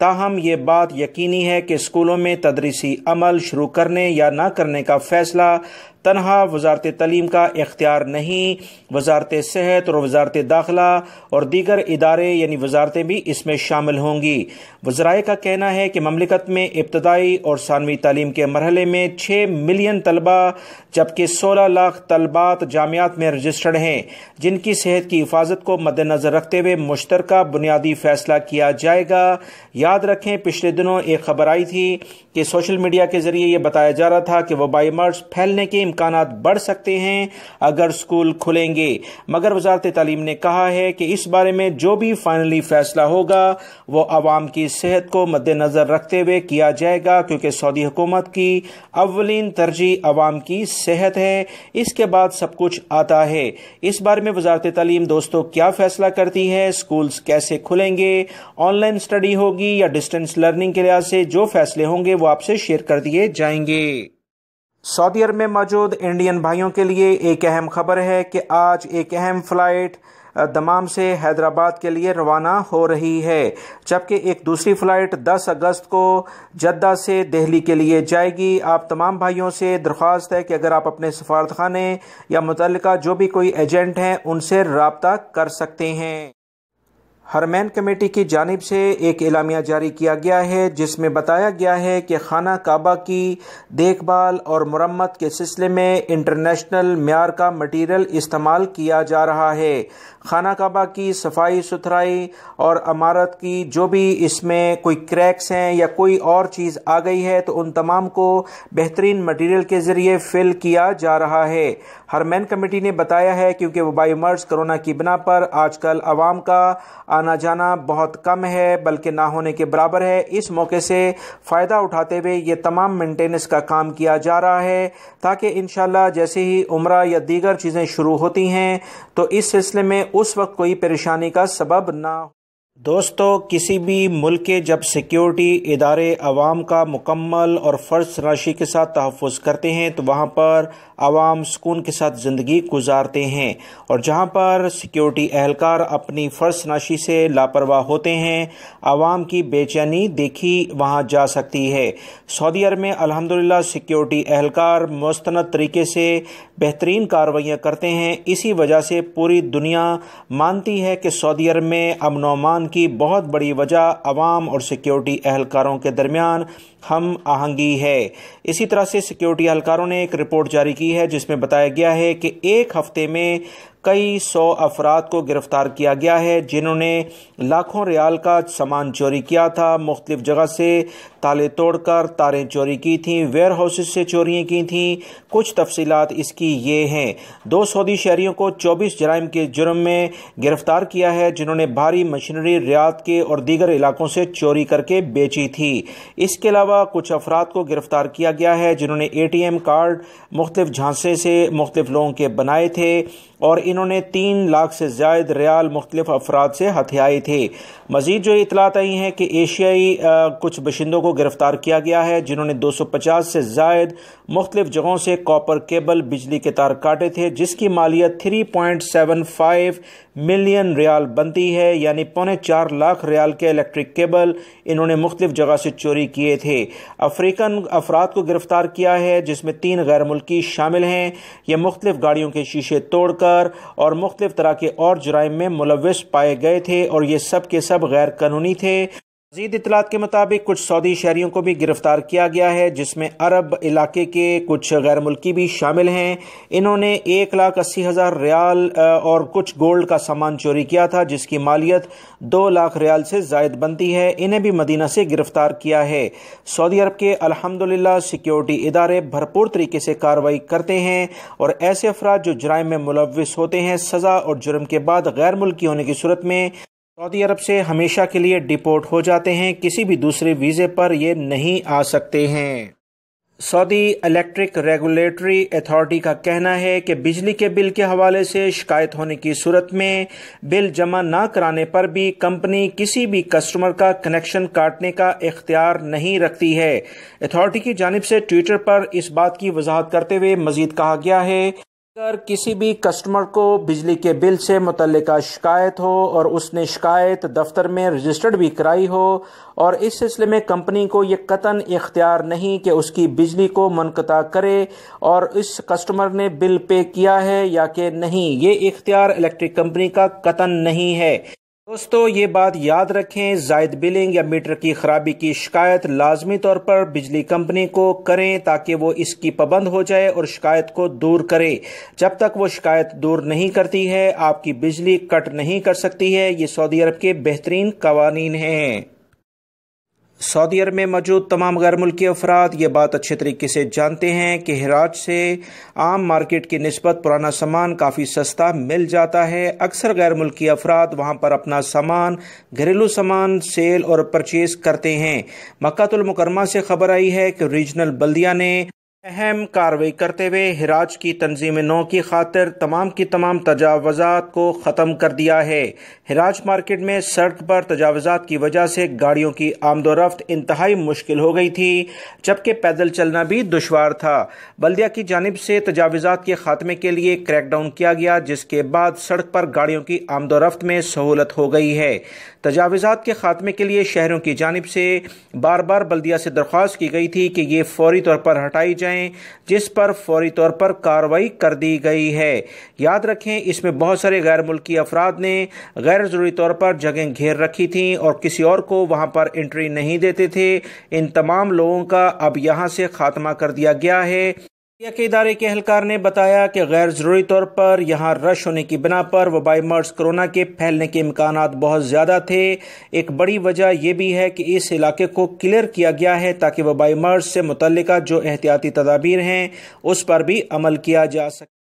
تاہم یہ بات یقینی ہے کہ اسکولوں میں تدریسی عمل شروع کرنے یا نہ کرنے کا فیصلہ تنہا وزارت تعلیم کا اختیار نہیں، وزارت صحت اور وزارت داخلہ اور دیگر ادارے یعنی وزارتیں بھی اس میں شامل ہوں گی۔ وزرائے کا کہنا ہے کہ مملکت میں ابتدائی اور ثانوی تعلیم کے مرحلے میں 6 ملین طلبہ جبکہ 16 لاکھ طلبات جامعات میں رجسٹرڈ ہیں، جن کی صحت کی حفاظت کو مد نظر رکھتے ہوئے مشترکہ بنیادی فیصلہ کیا جائے گا۔ یاد رکھیں پچھلے دنوں ایک خبر آئی تھی کہ سوشل میڈیا کے ذریعے یہ بتایا جا رہا تھا کہ وبائی مرض پھیلنے کے امکانات بڑھ سکتے ہیں اگر اسکول کھلیں گے، مگر وزارت تعلیم نے کہا ہے کہ اس بارے میں جو بھی فائنلی فیصلہ ہوگا وہ عوام کی صحت کو مد نظر رکھتے ہوئے کیا جائے گا، کیونکہ سعودی حکومت کی اولین ترجیح عوام کی صحت ہے، اس کے بعد سب کچھ آتا ہے۔ اس بارے میں وزارت تعلیم دوستو کیا فیصلہ کرتی ہے، اسکولز کیسے کھلیں گے، آن لائن اسٹڈی ہوگی یا ڈسٹینس لرننگ کے لحاظ سے جو فیصلے ہوں گے وہ آپ سے شیئر کر دیے جائیں گے۔ سعودی عرب میں موجود انڈین بھائیوں کے لیے ایک اہم خبر ہے کہ آج ایک اہم فلائٹ دمام سے حیدرآباد کے لیے روانہ ہو رہی ہے، جبکہ ایک دوسری فلائٹ 10 اگست کو جدہ سے دہلی کے لیے جائے گی۔ آپ تمام بھائیوں سے درخواست ہے کہ اگر آپ اپنے سفارت خانے یا متعلقہ جو بھی کوئی ایجنٹ ہیں ان سے رابطہ کر سکتے ہیں۔ حرمین کمیٹی کی جانب سے ایک اعلامیہ جاری کیا گیا ہے جس میں بتایا گیا ہے کہ خانہ کعبہ کی دیکھ بھال اور مرمت کے سلسلے میں انٹرنیشنل معیار کا مٹیریل استعمال کیا جا رہا ہے۔ خانہ کعبہ کی صفائی ستھرائی اور عمارت کی جو بھی اس میں کوئی کریکس ہیں یا کوئی اور چیز آ گئی ہے تو ان تمام کو بہترین مٹیریل کے ذریعے فل کیا جا رہا ہے۔ حرمین کمیٹی نے بتایا ہے کیونکہ وبائی مرض کرونا کی بنا پر آج کل عوام کا آنا جانا بہت کم ہے بلکہ نہ ہونے کے برابر ہے، اس موقع سے فائدہ اٹھاتے ہوئے یہ تمام مینٹیننس کا کام کیا جا رہا ہے تاکہ انشاءاللہ جیسے ہی عمرہ یا دیگر چیزیں شروع ہوتی ہیں تو اس سلسلے میں اس وقت کوئی پریشانی کا سبب نہ ہو۔ دوستو، کسی بھی ملک کے جب سیکیورٹی ادارے عوام کا مکمل اور فرض تلاشی کے ساتھ تحفظ کرتے ہیں تو وہاں پر عوام سکون کے ساتھ زندگی گزارتے ہیں، اور جہاں پر سیکیورٹی اہلکار اپنی فرض تلاشی سے لاپرواہ ہوتے ہیں عوام کی بے چینی دیکھی وہاں جا سکتی ہے۔ سعودی عرب میں الحمدللہ سیکیورٹی اہلکار مستند طریقے سے بہترین کارروائیاں کرتے ہیں، اسی وجہ سے پوری دنیا مانتی ہے کہ سعودی عرب میں امن و امان کی بہت بڑی وجہ عوام اور سیکیورٹی اہلکاروں کے درمیان ہم آہنگی ہے۔ اسی طرح سے سیکیورٹی اہلکاروں نے ایک رپورٹ جاری کی ہے جس میں بتایا گیا ہے کہ ایک ہفتے میں کئی 100 افراد کو گرفتار کیا گیا ہے جنہوں نے لاکھوں ریال کا سامان چوری کیا تھا، مختلف جگہ سے تالے توڑ کر تاریں چوری کی تھیں، ویئر ہاؤسز سے چوریاں کی تھیں۔ کچھ تفصیلات اس کی یہ ہیں: 2 سعودی شہریوں کو 24 جرائم کے جرم میں گرفتار کیا ہے جنہوں نے بھاری مشینری ریاض کے اور دیگر علاقوں سے چوری کر کے بیچی تھی۔ اس کے علاوہ کچھ افراد کو گرفتار کیا گیا ہے جنہوں نے ATM کارڈ مختلف جھانسے سے مختلف لوگوں کے بنائے تھے اور انہوں نے 3 لاکھ سے زائد ریال مختلف افراد سے ہتھیائے تھے۔ مزید جو اطلاعات آئی ہیں کہ ایشیائی کچھ باشندوں کو گرفتار کیا گیا ہے جنہوں نے 250 سے زائد مختلف جگہوں سے کاپر کیبل بجلی کے تار کاٹے تھے جس کی مالیت 3.75 ملین ریال بنتی ہے، یعنی 4.25 لاکھ ریال کے الیکٹرک کیبل انہوں نے مختلف جگہ سے چوری کیے تھے۔ افریقن افراد کو گرفتار کیا ہے جس میں 3 غیر ملکی شامل ہیں۔ یہ مختلف گاڑیوں کے شیشے توڑ کر اور مختلف طرح کے اور جرائم میں ملوث پائے گئے تھے اور یہ سب کے سب غیر قانونی تھے۔ مزید اطلاعات کے مطابق کچھ سعودی شہریوں کو بھی گرفتار کیا گیا ہے جس میں عرب علاقے کے کچھ غیر ملکی بھی شامل ہیں۔ انہوں نے 1,80,000 ریال اور کچھ گولڈ کا سامان چوری کیا تھا جس کی مالیت 2 لاکھ ریال سے زائد بنتی ہے۔ انہیں بھی مدینہ سے گرفتار کیا ہے۔ سعودی عرب کے الحمدللہ سیکیورٹی ادارے بھرپور طریقے سے کارروائی کرتے ہیں اور ایسے افراد جو جرائم میں ملوث ہوتے ہیں سزا اور جرم کے بعد غیر ملکی ہونے کی صورت میں سعودی عرب سے ہمیشہ کے لیے ڈیپورٹ ہو جاتے ہیں، کسی بھی دوسرے ویزے پر یہ نہیں آ سکتے ہیں۔ سعودی الیکٹرک ریگولیٹری اتھارٹی کا کہنا ہے کہ بجلی کے بل کے حوالے سے شکایت ہونے کی صورت میں بل جمع نہ کرانے پر بھی کمپنی کسی بھی کسٹمر کا کنیکشن کاٹنے کا اختیار نہیں رکھتی ہے۔ اتھارٹی کی جانب سے ٹویٹر پر اس بات کی وضاحت کرتے ہوئے مزید کہا گیا ہے اگر کسی بھی کسٹمر کو بجلی کے بل سے متعلقہ شکایت ہو اور اس نے شکایت دفتر میں رجسٹرڈ بھی کرائی ہو اور اس سلسلے میں کمپنی کو یہ قطعاً اختیار نہیں کہ اس کی بجلی کو منقطع کرے اور اس کسٹمر نے بل پے کیا ہے یا کہ نہیں، یہ اختیار الیکٹرک کمپنی کا قطعاً نہیں ہے۔ دوستو، یہ بات یاد رکھیں، زائد بلنگ یا میٹر کی خرابی کی شکایت لازمی طور پر بجلی کمپنی کو کریں تاکہ وہ اس کی پابند ہو جائے اور شکایت کو دور کرے۔ جب تک وہ شکایت دور نہیں کرتی ہے آپ کی بجلی کٹ نہیں کر سکتی ہے۔ یہ سعودی عرب کے بہترین قوانین ہیں۔ سعودی عرب میں موجود تمام غیر ملکی افراد یہ بات اچھے طریقے سے جانتے ہیں کہ حراج سے عام مارکیٹ کی نسبت پرانا سامان کافی سستا مل جاتا ہے۔ اکثر غیر ملکی افراد وہاں پر اپنا سامان، گھریلو سامان سیل اور پرچیز کرتے ہیں۔ مکہ المکرمہ سے خبر آئی ہے کہ ریجنل بلدیہ نے اہم کارروائی کرتے ہوئے حراج کی تنظیم نو کی خاطر تمام کی تمام تجاوزات کو ختم کر دیا ہے۔ حراج مارکیٹ میں سڑک پر تجاوزات کی وجہ سے گاڑیوں کی آمد و رفت انتہائی مشکل ہو گئی تھی، جبکہ پیدل چلنا بھی دشوار تھا۔ بلدیہ کی جانب سے تجاوزات کے خاتمے کے لیے کریک ڈاؤن کیا گیا، جس کے بعد سڑک پر گاڑیوں کی آمد و رفت میں سہولت ہو گئی ہے۔ تجاوزات کے خاتمے کے لیے شہریوں کی جانب سے بار بار بلدیہ سے درخواست کی گئی تھی کہ یہ فوری طور پر ہٹائی جائیں، جس پر فوری طور پر کارروائی کر دی گئی ہے۔ یاد رکھیں، اس میں بہت سارے غیر ملکی افراد نے غیر ضروری طور پر جگہیں گھیر رکھی تھیں اور کسی اور کو وہاں پر انٹری نہیں دیتے تھے۔ ان تمام لوگوں کا اب یہاں سے خاتمہ کر دیا گیا ہے۔ کے ادارے کے اہلکار نے بتایا کہ غیر ضروری طور پر یہاں رش ہونے کی بنا پر وبائی مرض کرونا کے پھیلنے کے امکانات بہت زیادہ تھے۔ ایک بڑی وجہ یہ بھی ہے کہ اس علاقے کو کلیئر کیا گیا ہے تاکہ وبائی مرض سے متعلقہ جو احتیاطی تدابیر ہیں اس پر بھی عمل کیا جا سکے۔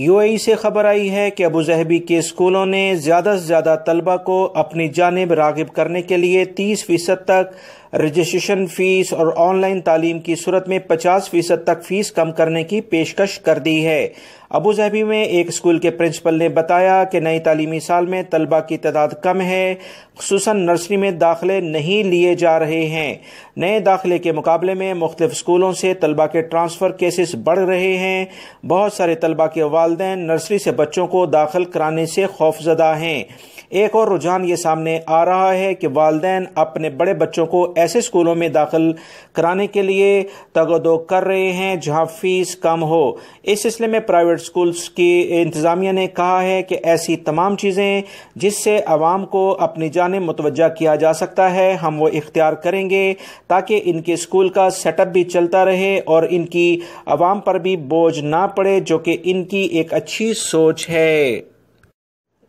UAE سے خبر آئی ہے کہ ابوظہبی کے اسکولوں نے زیادہ سے زیادہ طلبہ کو اپنی جانب راغب کرنے کے لیے 30% تک رجسٹریشن فیس اور آن لائن تعلیم کی صورت میں 50% تک فیس کم کرنے کی پیشکش کر دی ہے۔ ابوظہبی میں ایک اسکول کے پرنسپل نے بتایا کہ نئی تعلیمی سال میں طلبہ کی تعداد کم ہے، خصوصاً نرسری میں داخلے نہیں لیے جا رہے ہیں۔ نئے داخلے کے مقابلے میں مختلف اسکولوں سے طلبہ کے ٹرانسفر کیسز بڑھ رہے ہیں۔ بہت سارے طلبہ کے والدین نرسری سے بچوں کو داخل کرانے سے خوفزدہ ہیں۔ ایک اور رجحان یہ سامنے آ رہا ہے کہ والدین اپنے بڑے بچوں کو ایسے اسکولوں میں داخل کرانے کے لیے تگ و دو کر رہے ہیں جہاں فیس کم ہو۔ اس سلسلے میں پرائیویٹ اسکولز کی انتظامیہ نے کہا ہے کہ ایسی تمام چیزیں جس سے عوام کو اپنی جانب متوجہ کیا جا سکتا ہے ہم وہ اختیار کریں گے تاکہ ان کے اسکول کا سیٹ اپ بھی چلتا رہے اور ان کی عوام پر بھی بوجھ نہ پڑے، جو کہ ان کی ایک اچھی سوچ ہے۔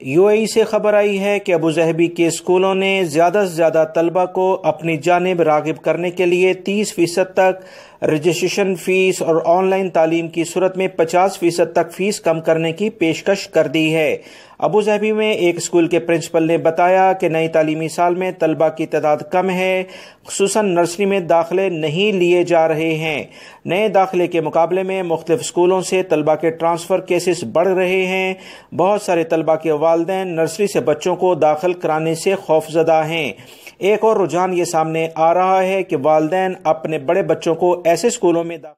UAE سے خبر آئی ہے کہ ابوظہبی کے اسکولوں نے زیادہ سے زیادہ طلبہ کو اپنی جانب راغب کرنے کے لیے 30% تک رجسٹریشن فیس اور آن لائن تعلیم کی صورت میں 50% تک فیس کم کرنے کی پیشکش کر دی ہے۔ ابوظہبی میں ایک اسکول کے پرنسپل نے بتایا کہ نئی تعلیمی سال میں طلبہ کی تعداد کم ہے، خصوصاً نرسری میں داخلے نہیں لیے جا رہے ہیں۔ نئے داخلے کے مقابلے میں مختلف اسکولوں سے طلبہ کے ٹرانسفر کیسز بڑھ رہے ہیں۔ بہت سارے طلبہ کے والدین نرسری سے بچوں کو داخل کرانے سے خوفزدہ ہیں۔ ایک اور رجحان یہ سامنے آ رہا ہے کہ والدین اپنے بڑے بچوں کو ایسے اسکولوں میں